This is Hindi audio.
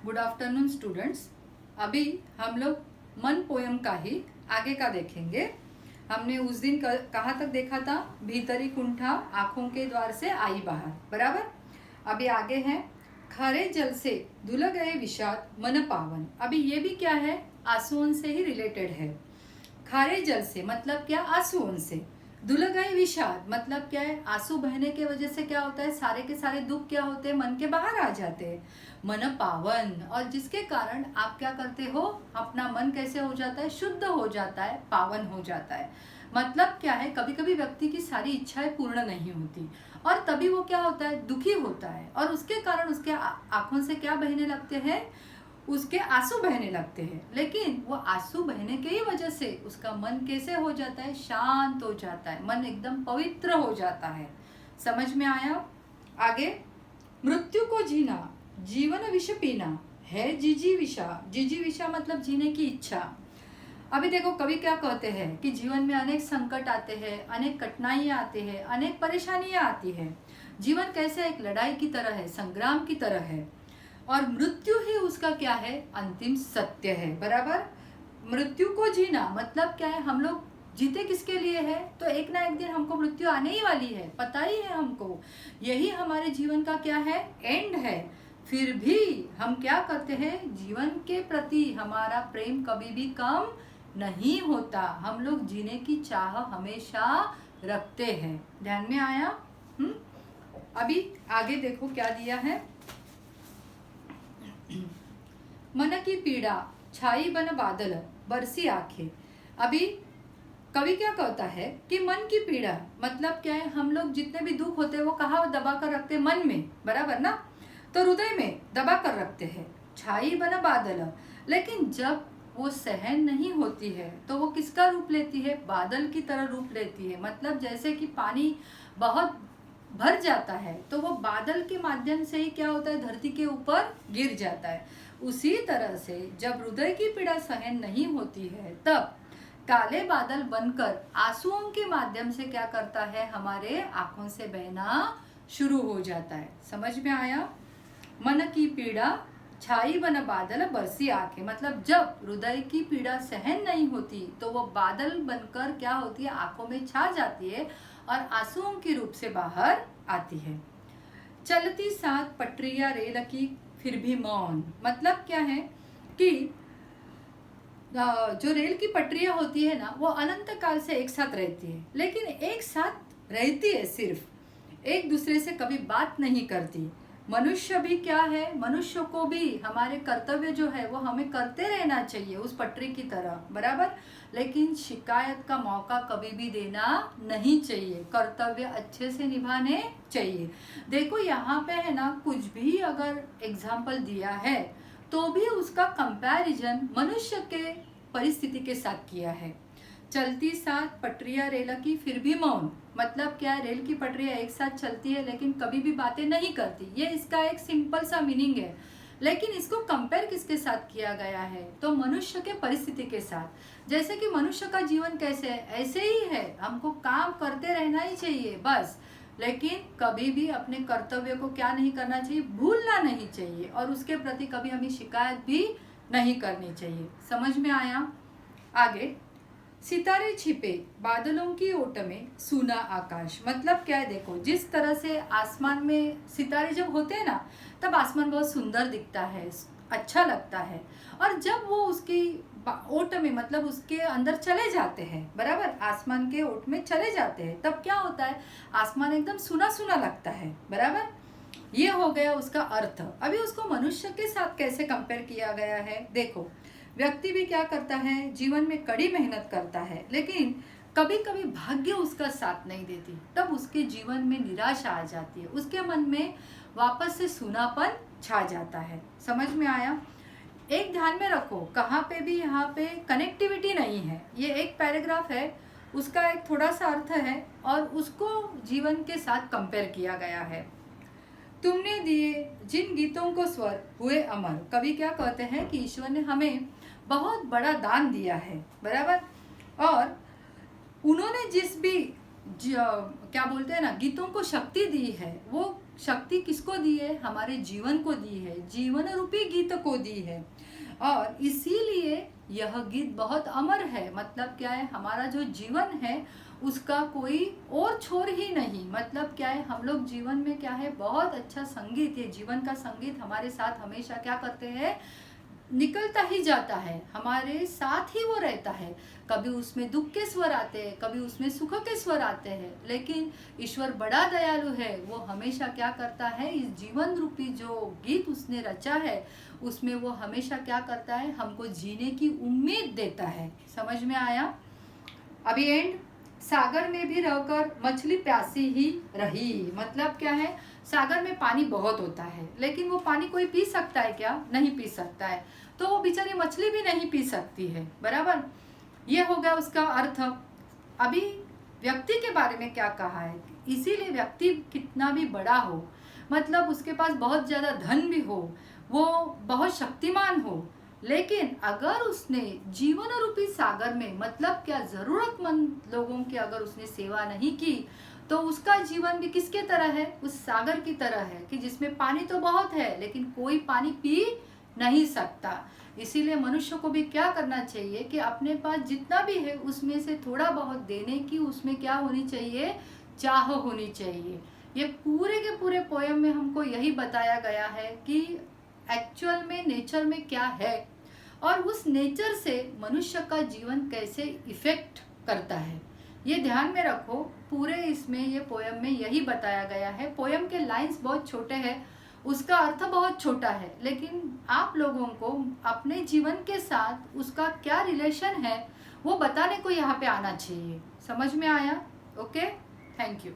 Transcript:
Good afternoon students. अभी हम लोग मन पोयम का ही आगे का देखेंगे। हमने उस दिन कहाँ तक देखा था? भीतरी कुंठा आँखों के द्वार से आई बाहर, बराबर। अभी आगे है, खरे जल से धुल गए विषाद मन पावन। अभी ये भी क्या है? आंसुओं से ही रिलेटेड है। खारे जल से मतलब क्या? आंसुओं से। धुल गए विषाद मतलब क्या है? आंसू बहने के वजह से क्या होता है? सारे के सारे दुख क्या होते हैं? मन के बाहर आ जाते हैं। मन पावन, और जिसके कारण आप क्या करते हो? अपना मन कैसे हो जाता है? शुद्ध हो जाता है, पावन हो जाता है। मतलब क्या है? कभी कभी व्यक्ति की सारी इच्छाएं पूर्ण नहीं होती और तभी वो क्या होता है? दुखी होता है, और उसके कारण उसके आंखों से क्या बहने लगते हैं? उसके आंसू बहने लगते हैं। लेकिन वो आंसू बहने के ही वजह से उसका मन कैसे हो जाता है? शांत हो जाता है, मन एकदम पवित्र हो जाता है। समझ में आया? आगे, मृत्यु को जीना जीवन विष पीना है जीजी विषा। जीजी विषा मतलब जीने की इच्छा। अभी देखो, कभी क्या कहते हैं कि जीवन में अनेक संकट आते हैं, अनेक कठिनाइयाँ आती है, अनेक परेशानियाँ आती है। जीवन कैसे? एक लड़ाई की तरह है, संग्राम की तरह है, और मृत्यु ही उसका क्या है? अंतिम सत्य है, बराबर। मृत्यु को जीना मतलब क्या है? हम लोग जीते किसके लिए है? तो एक ना एक दिन हमको मृत्यु आने ही वाली है, पता ही है हमको। यही हमारे जीवन का क्या है? एंड है। फिर भी हम क्या करते हैं? जीवन के प्रति हमारा प्रेम कभी भी कम नहीं होता। हम लोग जीने की चाह हमेशा रखते हैं। ध्यान में आया? अभी आगे देखो क्या दिया है। मन की पीड़ा छाई बन बादल बरसी आंखें। अभी कवि क्या कहता है कि मन की पीड़ा मतलब क्या है? हम लोग जितने भी दुख होते हैं वो कहाँ दबा कर रखते हैं? मन में, बराबर ना। तो हृदय में दबा कर रखते हैं। छाई बन बादल, लेकिन जब वो सहन नहीं होती है तो वो किसका रूप लेती है? बादल की तरह रूप लेती है। मतलब जैसे कि पानी बहुत भर जाता है तो वो बादल के माध्यम से ही क्या होता है? धरती के ऊपर गिर जाता है। उसी तरह से जब हृदय की पीड़ा सहन नहीं होती है तब काले बादल बनकर आंसुओं के माध्यम से क्या करता है? हमारे आंखों से बहना शुरू हो जाता है। समझ में आया? मन की पीड़ा छाई बन बादल बरसी आंखें मतलब जब हृदय की पीड़ा सहन नहीं होती तो वो बादल बनकर क्या होती है? आंखों में छा जाती है और आंसुओं के रूप से बाहर आती है। चलती सात पटरियां रेल की फिर भी मौन मतलब क्या है कि जो रेल की पटरियां होती है ना, वो अनंत काल से एक साथ रहती है, लेकिन एक साथ रहती है, सिर्फ एक दूसरे से कभी बात नहीं करती। मनुष्य भी क्या है? मनुष्य को भी हमारे कर्तव्य जो है वो हमें करते रहना चाहिए उस पटरी की तरह, बराबर। लेकिन शिकायत का मौका कभी भी देना नहीं चाहिए, कर्तव्य अच्छे से निभाने चाहिए। देखो यहाँ पे है ना, कुछ भी अगर एग्जाम्पल दिया है तो भी उसका कंपैरिजन मनुष्य के परिस्थिति के साथ किया है। चलती साथ पटरियां रेल की फिर भी मौन मतलब क्या है? रेल की पटरियां एक साथ चलती है लेकिन कभी भी बातें नहीं करती। ये इसका एक सिंपल सा मीनिंग है। लेकिन इसको कंपेयर किसके साथ किया गया है? तो मनुष्य के परिस्थिति के साथ। जैसे कि मनुष्य का जीवन कैसे है? ऐसे ही है, हमको काम करते रहना ही चाहिए बस। लेकिन कभी भी अपने कर्तव्य को क्या नहीं करना चाहिए? भूलना नहीं चाहिए, और उसके प्रति कभी हमें शिकायत भी नहीं करनी चाहिए। समझ में आया? आगे, सितारे छिपे बादलों की ओट में सूना आकाश मतलब क्या है? देखो, जिस तरह से आसमान में सितारे जब होते हैं ना, तब आसमान बहुत सुंदर दिखता है, अच्छा लगता है। और जब वो उसकी ओट में मतलब उसके अंदर चले जाते हैं, बराबर, आसमान के ओट में चले जाते हैं, तब क्या होता है? आसमान एकदम सुना सुना लगता है, बराबर। ये हो गया उसका अर्थ। अभी उसको मनुष्य के साथ कैसे कंपेयर किया गया है? देखो, व्यक्ति भी क्या करता है? जीवन में कड़ी मेहनत करता है, लेकिन कभी कभी भाग्य उसका साथ नहीं देती, तब उसके जीवन में निराशा आ जाती है, उसके मन में वापस से सूनापन छा जाता है। समझ में आया? एक ध्यान में रखो, कहाँ पे भी यहाँ पे कनेक्टिविटी नहीं है। ये एक पैराग्राफ है, उसका एक थोड़ा सा अर्थ है और उसको जीवन के साथ कंपेयर किया गया है। तुमने दिए जिन गीतों को स्वर हुए अमर। कवि क्या कहते हैं कि ईश्वर ने हमें बहुत बड़ा दान दिया है, बराबर। और उन्होंने जिस भी क्या बोलते हैं ना, गीतों को शक्ति दी है, वो शक्ति किसको दी है? हमारे जीवन को दी है, जीवन रूपी गीत को दी है। और इसीलिए यह गीत बहुत अमर है। मतलब क्या है, हमारा जो जीवन है उसका कोई और छोर ही नहीं। मतलब क्या है, हम लोग जीवन में क्या है, बहुत अच्छा संगीत है, जीवन का संगीत हमारे साथ हमेशा क्या करते हैं, निकलता ही जाता है, हमारे साथ ही वो रहता है। कभी उसमें दुख के स्वर आते हैं, कभी उसमें सुख के स्वर आते हैं, लेकिन ईश्वर बड़ा दयालु है। वो हमेशा क्या करता है, इस जीवन रूपी जो गीत उसने रचा है उसमें वो हमेशा क्या करता है, हमको जीने की उम्मीद देता है। समझ में आया? अभी एंड, सागर में भी रहकर मछली प्यासी ही रही। मतलब क्या है, सागर में पानी बहुत होता है, लेकिन वो पानी कोई पी सकता है क्या? नहीं पी सकता है। तो वो बेचारी मछली भी नहीं पी सकती है। बराबर, ये हो गया उसका अर्थ। अभी व्यक्ति के बारे में क्या कहा है, इसीलिए व्यक्ति कितना भी बड़ा हो, मतलब उसके पास बहुत ज़्यादा धन भी हो, वो बहुत शक्तिमान हो, लेकिन अगर उसने जीवन रूपी सागर में, मतलब क्या, जरूरतमंद लोगों की अगर उसने सेवा नहीं की, तो उसका जीवन भी किसके तरह है, उस सागर की तरह है कि जिसमें पानी तो बहुत है लेकिन कोई पानी पी नहीं सकता। इसीलिए मनुष्य को भी क्या करना चाहिए कि अपने पास जितना भी है उसमें से थोड़ा बहुत देने की उसमें क्या होनी चाहिए, चाह होनी चाहिए। ये पूरे के पूरे पोयम में हमको यही बताया गया है कि एक्चुअल में नेचर में क्या है और उस नेचर से मनुष्य का जीवन कैसे इफेक्ट करता है, ये ध्यान में रखो। पूरे इसमें ये पोयम में यही बताया गया है। पोयम के लाइंस बहुत छोटे हैं, उसका अर्थ बहुत छोटा है, लेकिन आप लोगों को अपने जीवन के साथ उसका क्या रिलेशन है वो बताने को यहाँ पे आना चाहिए। समझ में आया? Okay, thank you.